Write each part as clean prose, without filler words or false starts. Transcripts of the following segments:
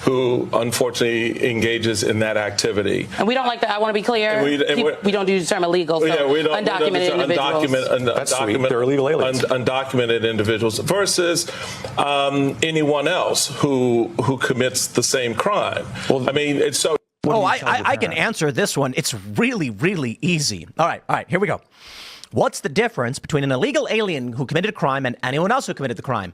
who unfortunately engages in that activity. And we don't like that. I want to be clear. We don't use the term illegal. So yeah, we don't. Undocumented individuals. They're illegal aliens. Undocumented individuals versus anyone else who commits the same crime. Well, I mean, it's so. Oh, I can answer this one. It's really, really easy. All right, here we go. What's the difference between an illegal alien who committed a crime and anyone else who committed the crime?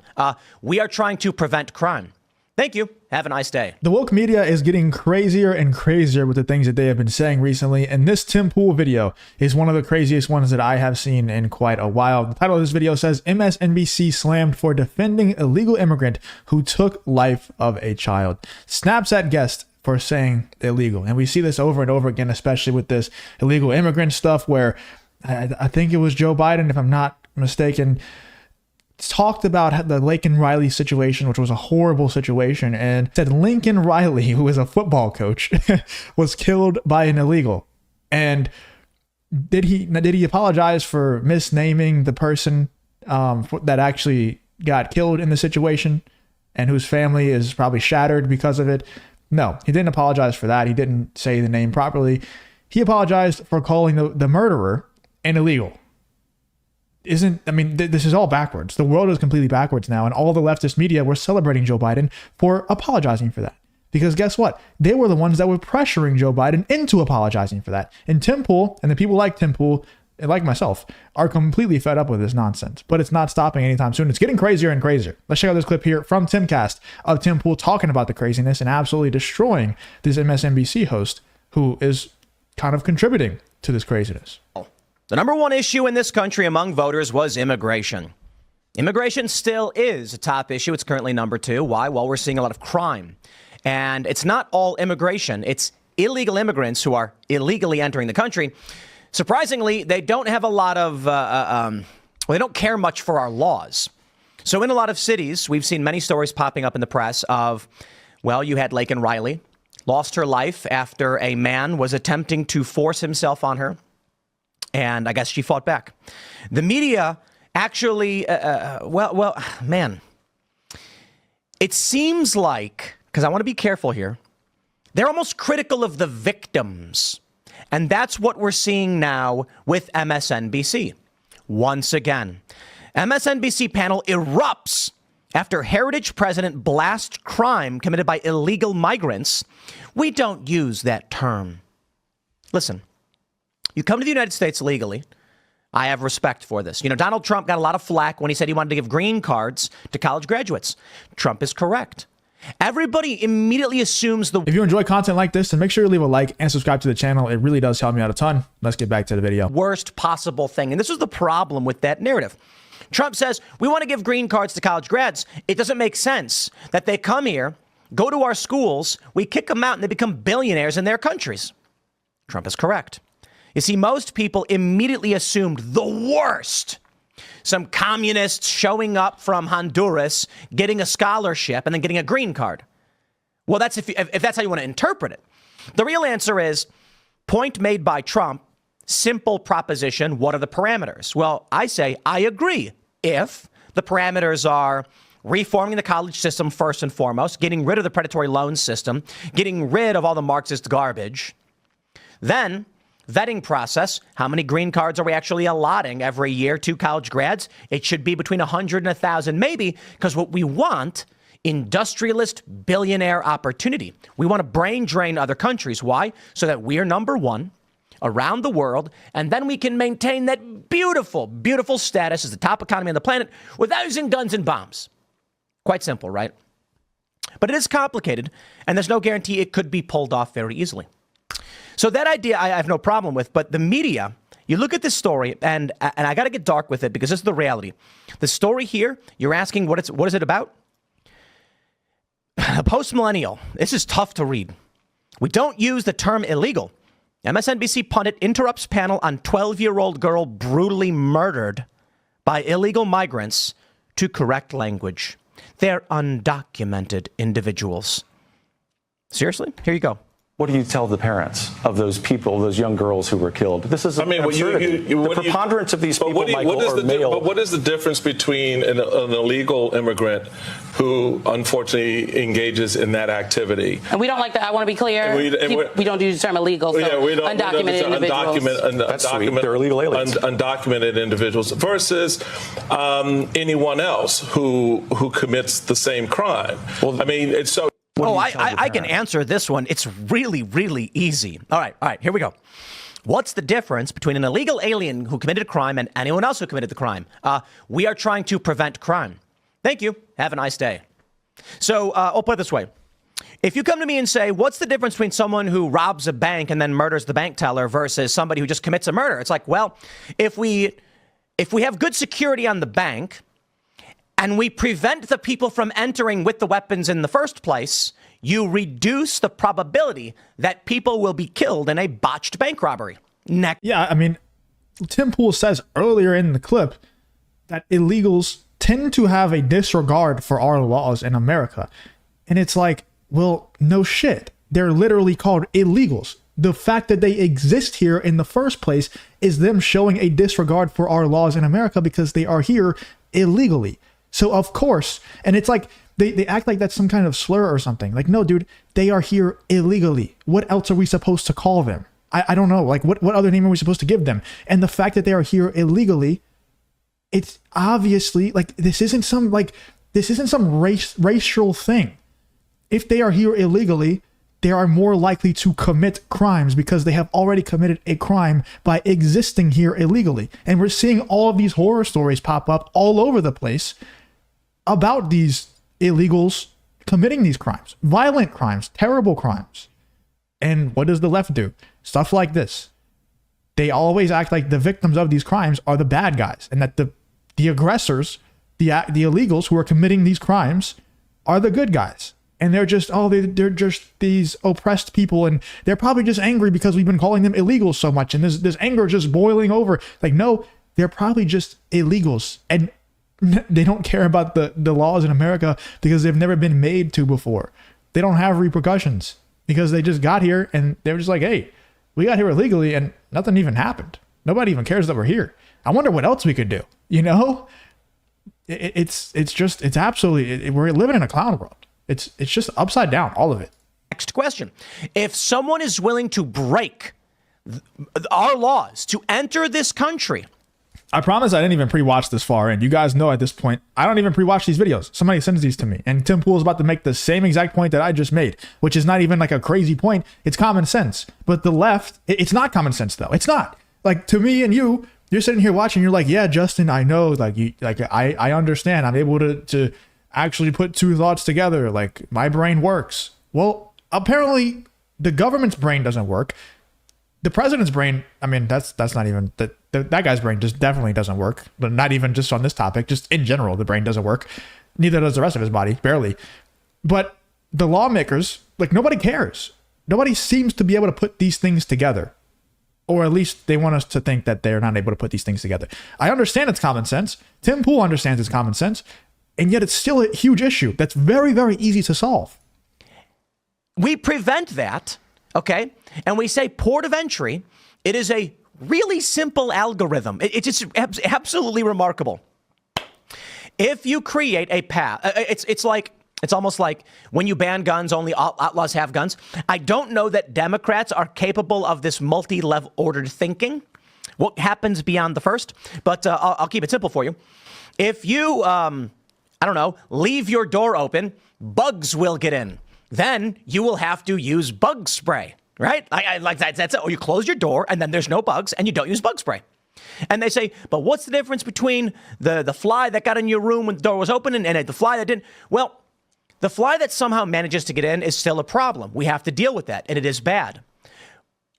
We are trying to prevent crime. Thank you. Have a nice day. The woke media is getting crazier and crazier with the things that they have been saying recently, and this Tim Pool video is one of the craziest ones that I have seen in quite a while. The title of this video says, MSNBC slammed for defending illegal immigrant who took life of a child. Snaps at guest for saying illegal. And we see this over and over again, especially with this illegal immigrant stuff where I think it was Joe Biden, if I'm not mistaken, talked about the Lincoln Riley situation, which was a horrible situation, and said Lincoln Riley, who is a football coach, was killed by an illegal. And did he apologize for misnaming the person that actually got killed in the situation and whose family is probably shattered because of it? No, he didn't apologize for that. He didn't say the name properly. He apologized for calling the murderer an illegal. This is all backwards. The world is completely backwards now, and all the leftist media were celebrating Joe Biden for apologizing for that. Because guess what? They were the ones that were pressuring Joe Biden into apologizing for that. And Tim Pool, and the people like Tim Pool, and like myself, are completely fed up with this nonsense. But it's not stopping anytime soon. It's getting crazier and crazier. Let's check out this clip here from Timcast of Tim Pool talking about the craziness and absolutely destroying this MSNBC host who is kind of contributing to this craziness. The number one issue in this country among voters was immigration. Immigration still is a top issue. It's currently number two. Why? Well, we're seeing a lot of crime. And it's not all immigration. It's illegal immigrants who are illegally entering the country. Surprisingly, they don't have a lot of, they don't care much for our laws. So in a lot of cities, we've seen many stories popping up in the press of, well, you had Lincoln Riley lost her life after a man was attempting to force himself on her. And I guess she fought back. The media actually, man, it seems like, because I want to be careful here, they're almost critical of the victims. And that's what we're seeing now with MSNBC. Once again, MSNBC panel erupts after Heritage president blasts crime committed by illegal migrants. We don't use that term. Listen. You come to the United States legally. I have respect for this. You know, Donald Trump got a lot of flack when he said he wanted to give green cards to college graduates. Trump is correct. Everybody immediately assumes the... If you enjoy content like this, then make sure you leave a like and subscribe to the channel. It really does help me out a ton. Let's get back to the video. ...worst possible thing. And this was the problem with that narrative. Trump says, we want to give green cards to college grads. It doesn't make sense that they come here, go to our schools, we kick them out, and they become billionaires in their countries. Trump is correct. You see, most people immediately assumed the worst. Some communists showing up from Honduras, getting a scholarship, and then getting a green card. Well, that's if that's how you want to interpret it. The real answer is, point made by Trump, simple proposition, what are the parameters? Well, I say I agree. If the parameters are reforming the college system first and foremost, getting rid of the predatory loan system, getting rid of all the Marxist garbage, then... vetting process. How many green cards are we actually allotting every year to college grads? It should be between 100 and 1,000, maybe, because what we want, industrialist billionaire opportunity. We want to brain drain other countries. Why? So that we're number one around the world, and then we can maintain that beautiful, beautiful status as the top economy on the planet without using guns and bombs. Quite simple, right? But it is complicated, and there's no guarantee it could be pulled off very easily. So that idea I have no problem with, but the media, you look at this story, and I got to get dark with it because this is the reality. The story here, you're asking what is it about? A post-millennial. This is tough to read. We don't use the term illegal. MSNBC pundit interrupts panel on 12-year-old girl brutally murdered by illegal migrants to correct language. They're undocumented individuals. Seriously? Here you go. What do you tell the parents of those people, those young girls who were killed? This is absurdity. The preponderance of these people, Michael, are male. But what is the difference between an illegal immigrant who unfortunately engages in that activity? And we don't like that. I want to be clear. We don't use the term illegal. So undocumented individuals. That's sweet. They're illegal aliens. Undocumented individuals versus anyone else who commits the same crime. Well, I mean, it's so. I can answer this one. It's really, really easy. All right, here we go. What's the difference between an illegal alien who committed a crime and anyone else who committed the crime? We are trying to prevent crime. Thank you. Have a nice day. So I'll put it this way. If you come to me and say, what's the difference between someone who robs a bank and then murders the bank teller versus somebody who just commits a murder? It's like, well, if we have good security on the bank, and we prevent the people from entering with the weapons in the first place, you reduce the probability that people will be killed in a botched bank robbery. Yeah, I mean, Tim Pool says earlier in the clip that illegals tend to have a disregard for our laws in America. And it's like, well, no shit. They're literally called illegals. The fact that they exist here in the first place is them showing a disregard for our laws in America because they are here illegally. So of course, and it's like they act like that's some kind of slur or something. Like, no, dude, they are here illegally. What else are we supposed to call them? I don't know. Like, what other name are we supposed to give them? And the fact that they are here illegally, it's obviously like this isn't some racial thing. If they are here illegally, they are more likely to commit crimes because they have already committed a crime by existing here illegally. And we're seeing all of these horror stories pop up all over the place about these illegals committing these crimes, violent crimes, terrible crimes. And what does the left do? Stuff like this. They always act like the victims of these crimes are the bad guys, and that the aggressors, the illegals who are committing these crimes, are the good guys. And they're just, they're just these oppressed people, and they're probably just angry because we've been calling them illegals so much, and this anger just boiling over. Like, no, they're probably just illegals, and they don't care about the laws in America because they've never been made to before. They don't have repercussions because they just got here and they're just like, hey, we got here illegally and nothing even happened. Nobody even cares that we're here. I wonder what else we could do. You know, it's absolutely, we're living in a clown world. It's just upside down, all of it. Next question. If someone is willing to break our laws to enter this country, I promise I didn't even pre-watch this far in. You guys know at this point, I don't even pre-watch these videos. Somebody sends these to me. And Tim Pool is about to make the same exact point that I just made, which is not even like a crazy point. It's common sense. But the left, it's not common sense, though. It's not. Like, to me and you're sitting here watching, you're like, yeah, Justin, I know. I understand. I'm able to actually put two thoughts together. Like, my brain works. Well, apparently the government's brain doesn't work. The president's brain, I mean, that's not even that guy's brain just definitely doesn't work. But not even just on this topic, just in general, the brain doesn't work. Neither does the rest of his body, barely. But the lawmakers, like, nobody cares. Nobody seems to be able to put these things together. Or at least they want us to think that they're not able to put these things together. I understand it's common sense. Tim Pool understands it's common sense. And yet it's still a huge issue that's very, very easy to solve. We prevent that, okay? And we say port of entry. It is a really simple algorithm. It's just absolutely remarkable. If you create a path, it's almost like when you ban guns, only outlaws have guns. I don't know that Democrats are capable of this multi-level ordered thinking. What happens beyond the first? But I'll keep it simple for you. If you, leave your door open, bugs will get in. Then you will have to use bug spray, right? That's it. Or you close your door and then there's no bugs and you don't use bug spray. And they say, but what's the difference between the fly that got in your room when the door was open and the fly that didn't? Well, the fly that somehow manages to get in is still a problem. We have to deal with that, and it is bad.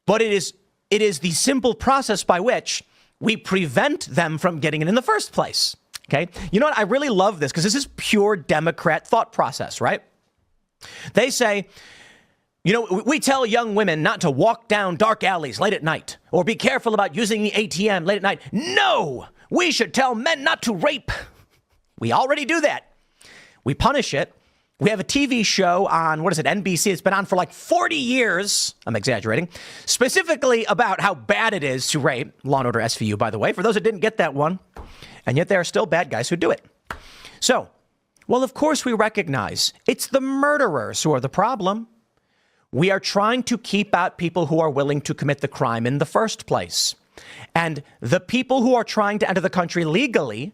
But it is the simple process by which we prevent them from getting in the first place. Okay? You know what? I really love this because this is pure Democrat thought process, right? They say, we tell young women not to walk down dark alleys late at night or be careful about using the ATM late at night. No, we should tell men not to rape. We already do that. We punish it We have a TV show on, what is it, NBC? It's been on for like 40 years. I'm exaggerating. Specifically about how bad it is to rape. Law and Order SVU, by the way, for those that didn't get that one. And yet there are still bad guys who do it. So, well, of course we recognize it's the murderers who are the problem. We are trying to keep out people who are willing to commit the crime in the first place. And the people who are trying to enter the country legally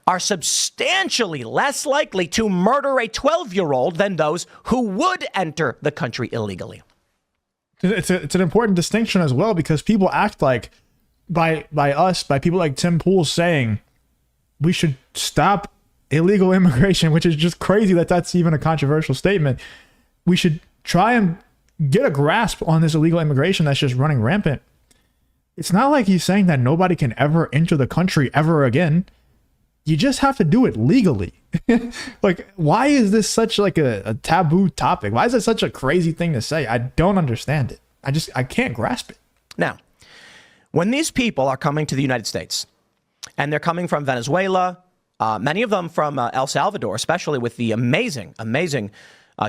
are substantially less likely to murder a 12-year-old than those who would enter the country illegally. It's an important distinction as well, because people act like by people like Tim Pool saying we should stop illegal immigration, which is just crazy that that's even a controversial statement. We should try and get a grasp on this illegal immigration that's just running rampant. It's not like he's saying that nobody can ever enter the country ever again. You just have to do it legally. Like, why is this such like a taboo topic? Why is it such a crazy thing to say? I don't understand it. I can't grasp it. Now, when these people are coming to the United States, and they're coming from Venezuela, many of them from El Salvador, especially with the amazing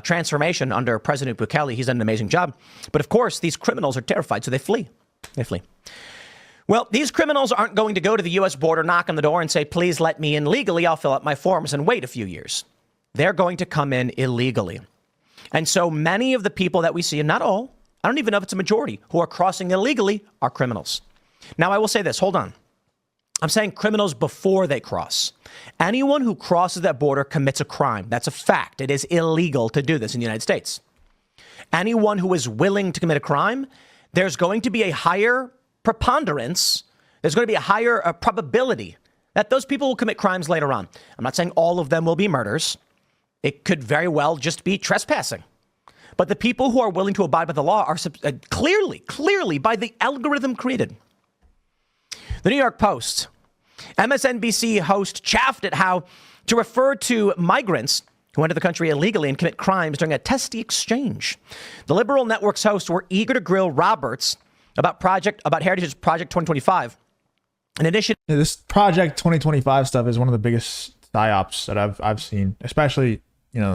transformation under President Bukele. He's done an amazing job. But of course, these criminals are terrified, so they flee. They flee. Well, these criminals aren't going to go to the U.S. border, knock on the door and say, please let me in legally. I'll fill out my forms and wait a few years. They're going to come in illegally. And so many of the people that we see, and not all, I don't even know if it's a majority, who are crossing illegally are criminals. Now, I will say this. Hold on. I'm saying criminals before they cross. Anyone who crosses that border commits a crime. That's a fact. It is illegal to do this in the United States. Anyone who is willing to commit a crime, there's going to be a higher preponderance, there's going to be a higher probability that those people will commit crimes later on. I'm not saying all of them will be murders. It could very well just be trespassing. But the people who are willing to abide by the law are clearly by the algorithm created. The New York Post, MSNBC host chaffed at how to refer to migrants who enter the country illegally and commit crimes during a testy exchange. The Liberal Network's hosts were eager to grill Roberts about Heritage's Project 2025, an initiative. This Project 2025 stuff is one of the biggest psyops that I've seen, especially,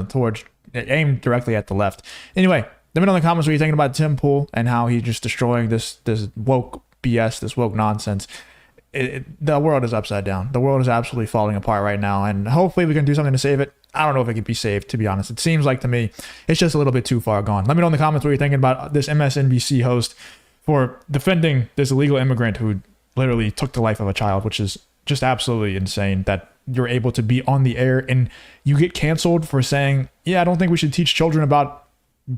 towards aimed directly at the left. Anyway, let me know in the comments what you're thinking about Tim Pool and how he's just destroying this woke BS, this woke nonsense. The world is upside down. The world is absolutely falling apart right now, and hopefully we can do something to save it. I don't know if it can be saved, to be honest. It seems like to me it's just a little bit too far gone. Let me know in the comments what you're thinking about this MSNBC host for defending this illegal immigrant who literally took the life of a child, which is just absolutely insane that you're able to be on the air and you get canceled for saying, yeah, I don't think we should teach children about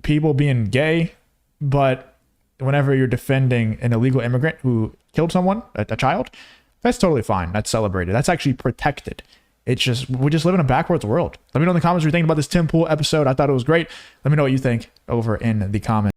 people being gay. But whenever you're defending an illegal immigrant who killed someone, a child, that's totally fine. That's celebrated. That's actually protected. It's just, we just live in a backwards world. Let me know in the comments what you're thinking about this Tim Pool episode. I thought it was great. Let me know what you think over in the comments.